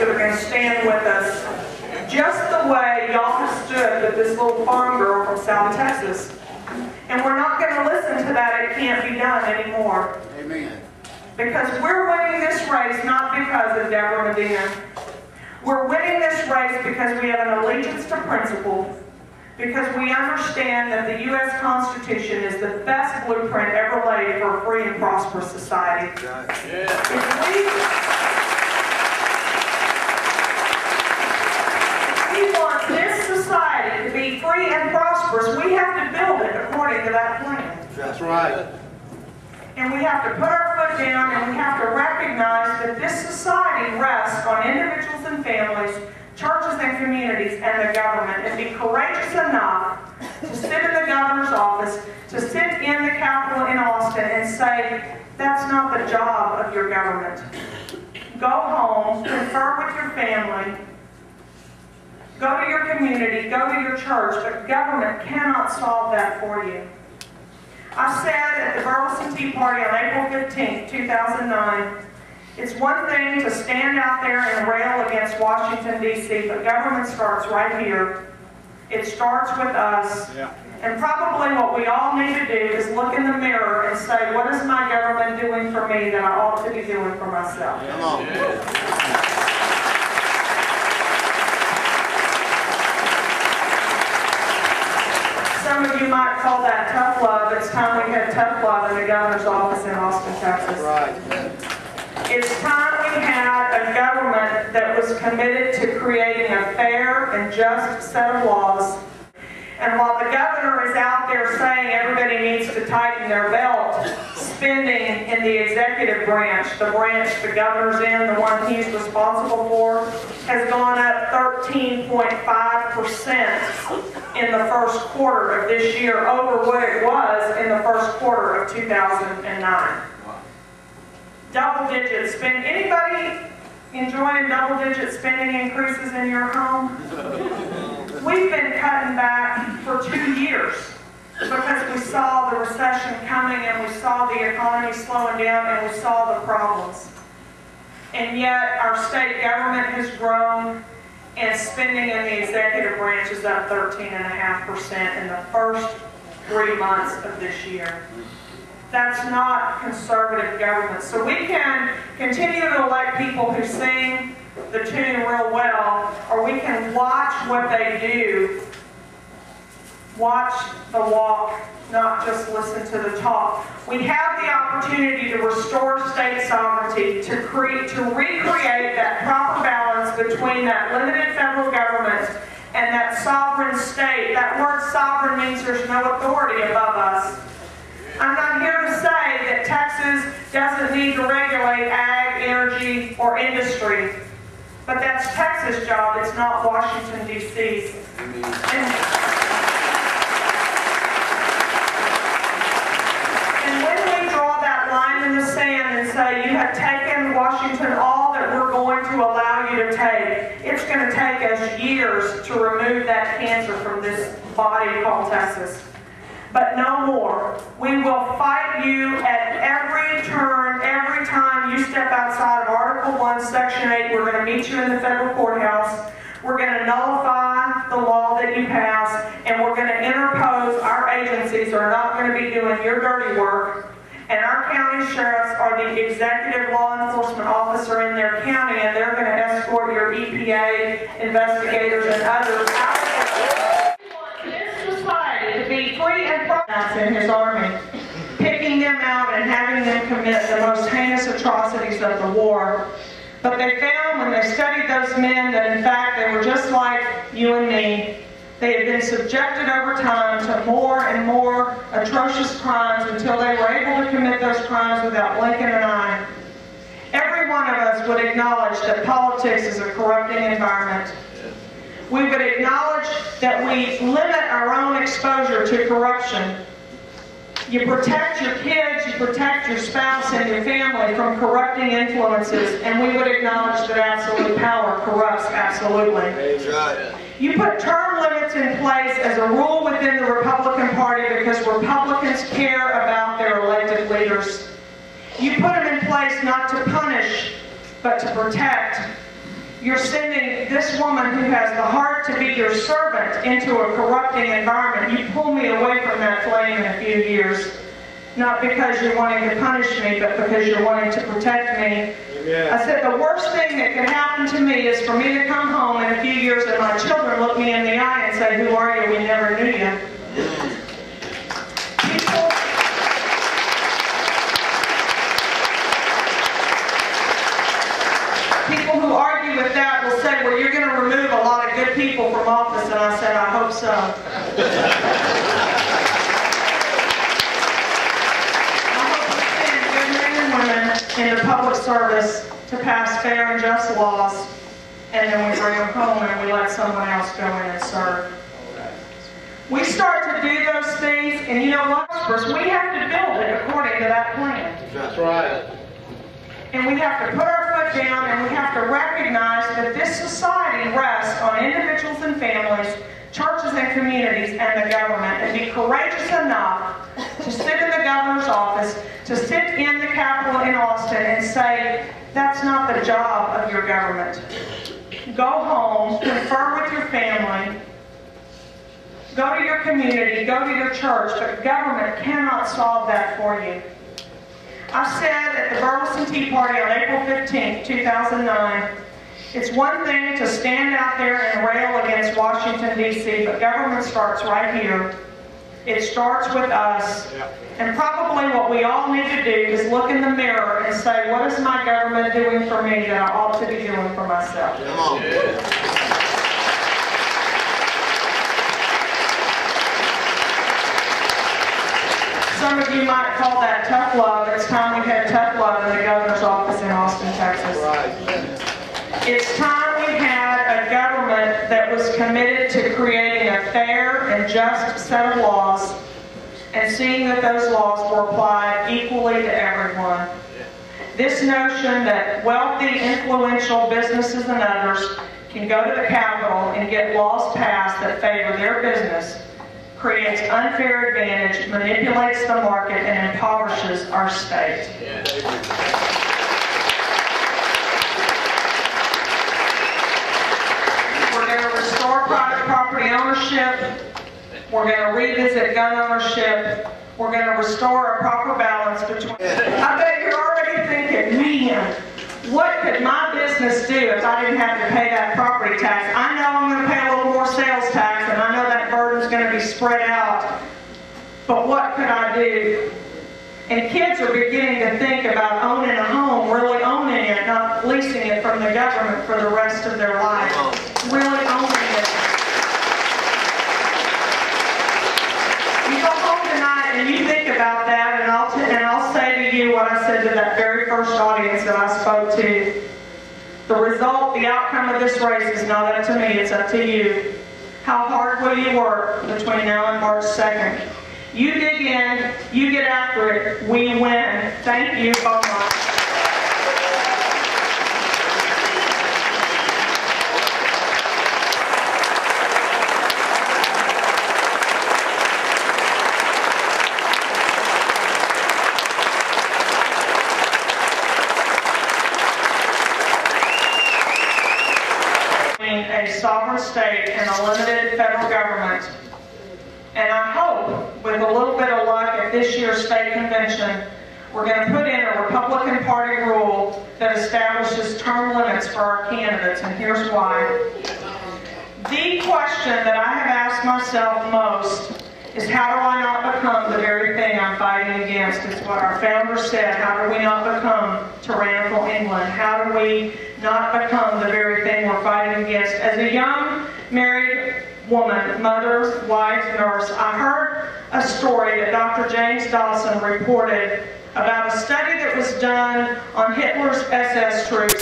that are going to stand with us, just the way y'all have stood with this little farm girl from South Texas. And we're not going to listen to that it can't be done anymore. Amen. Because we're winning this race not because of Debra Medina. We're winning this race because we have an allegiance to principle, because we understand that the U.S. Constitution is the best blueprint ever laid for a free and prosperous society. If we want this society to be free and prosperous, we have to build it according to that plan. That's right. And we have to put our foot down, and we have to recognize that this society rests on individuals and families, churches and communities, and the government, and be courageous enough to sit in the governor's office, to sit in the Capitol in Austin and say, that's not the job of your government. Go home, confer with your family, go to your community, go to your church, but government cannot solve that for you. I said at the Burleson Tea Party on April 15, 2009, it's one thing to stand out there and rail against Washington, D.C., but government starts right here. It starts with us. Yeah. And probably what we all need to do is look in the mirror and say, what is my government doing for me that I ought to be doing for myself? Come on. Some of you might call that tough love. It's time we had tough love in the governor's office in Austin, Texas. Right. It's time we had a government that was committed to creating a fair and just set of laws. And while the governor is out there saying everybody needs to tighten their belt, spending in the executive branch the governor's in, the one he's responsible for, has gone up 13.5% in the first quarter of this year over what it was in the first quarter of 2009. Double digit spend. Anybody enjoying double-digit spending increases in your home? We've been cutting back for 2 years because we saw the recession coming and we saw the economy slowing down and we saw the problems. And yet our state government has grown and spending in the executive branch is up 13.5% in the first 3 months of this year. That's not conservative government. So we can continue to elect people who sing the tune real well, or we can watch what they do, watch the walk, not just listen to the talk. We have the opportunity to restore state sovereignty, to recreate that proper balance between that limited federal government and that sovereign state. That word sovereign means there's no authority above us. I'm not here to say that Texas doesn't need to regulate ag, energy, or industry, but that's Texas' job. It's not Washington, D.C.'s. And when we draw that line in the sand and say, you have taken Washington all that we're going to allow you to take, it's going to take us years to remove that cancer from this body called Texas. But no more. We will fight you at every turn, every time you step outside of Article 1, Section 8. We're going to meet you in the federal courthouse. We're going to nullify the law that you pass, and we're going to interpose. Our agencies are not going to be doing your dirty work. And our county sheriffs are the executive law enforcement officer in their county, and they're going to escort your EPA investigators and others out of this society to be free and prosperous in his army, picking them out and having them commit the most heinous atrocities of the war. But they found when they studied those men that in fact they were just like you and me. They had been subjected over time to more and more atrocious crimes until they were able to commit those crimes without blinking an eye. Every one of us would acknowledge that politics is a corrupting environment. We would acknowledge that we limit our own exposure to corruption. You protect your kids, you protect your spouse and your family from corrupting influences, and we would acknowledge that absolute power corrupts absolutely. You put term limits in place as a rule within the Republican Party because Republicans care about their elected leaders. You put them in place not to punish, but to protect. you're sending this woman who has the heart to be your servant into a corrupting environment. You pull me away from that flame in a few years, not because you're wanting to punish me, but because you're wanting to protect me. Amen. I said, the worst thing that could happen to me is for me to come home in a few years and my children look me in the eye and say, who are you? We never knew you. People who argue with that will say, well, you're going to remove a lot of good people from office. And I said, I hope so. In the public service to pass fair and just laws, and then we bring them home and we let someone else go in and serve. We start to do those things, and you know what? First, we have to build it according to that plan. That's right. And we have to put our foot down, and we have to recognize that this society rests on individuals and families, churches and communities, and the government, and be courageous enough to sit in the governor's office, to sit in the Capitol in Austin and say, that's not the job of your government. Go home, confer with your family, go to your community, go to your church, but government cannot solve that for you. I said at the Burleson Tea Party on April 15, 2009, it's one thing to stand out there and rail against Washington, D.C., but government starts right here. It starts with us. And probably what we all need to do is look in the mirror and say, what is my government doing for me that I ought to be doing for myself? Come on. Some of you might call that tough love. It's time we had tough love in the governor's office in Austin, Texas. It's time we had a government that was committed to creating a fair and just set of laws and seeing that those laws were applied equally to everyone. This notion that wealthy, influential businesses and others can go to the Capitol and get laws passed that favor their business creates unfair advantage, manipulates the market, and impoverishes our state. We're going to restore private property ownership. We're going to revisit gun ownership. We're going to restore a proper balance between... I bet you're already thinking, man, what could my business do if I didn't have to pay that property tax? I know I'm going to pay a little more sales tax, and I know that burden's going to be spread out, but what could I do? And kids are beginning to think about owning a home, really owning it, not leasing it from the government for the rest of their life. Really owning it. You go home tonight and you think about that, and I'll say to you what I said to that very first audience that I spoke to. The result, the outcome of this race is not up to me, it's up to you. How hard will you work between now and March 2nd? You dig in, you get after it, we win. Thank you, Beaumont. A sovereign state and a limited federal government. And I hope, with a little bit of luck at this year's state convention, we're going to put in a Republican Party rule that establishes term limits for our candidates, and here's why. The question that I have asked myself most is, how do I not become the very thing I'm fighting against? It's what our founder said, how do we not become tyrannical England? How do we not become the very thing we're fighting against? As a young married woman, mother, wife, nurse, I heard a story that Dr. James Dawson reported about a study that was done on Hitler's SS troops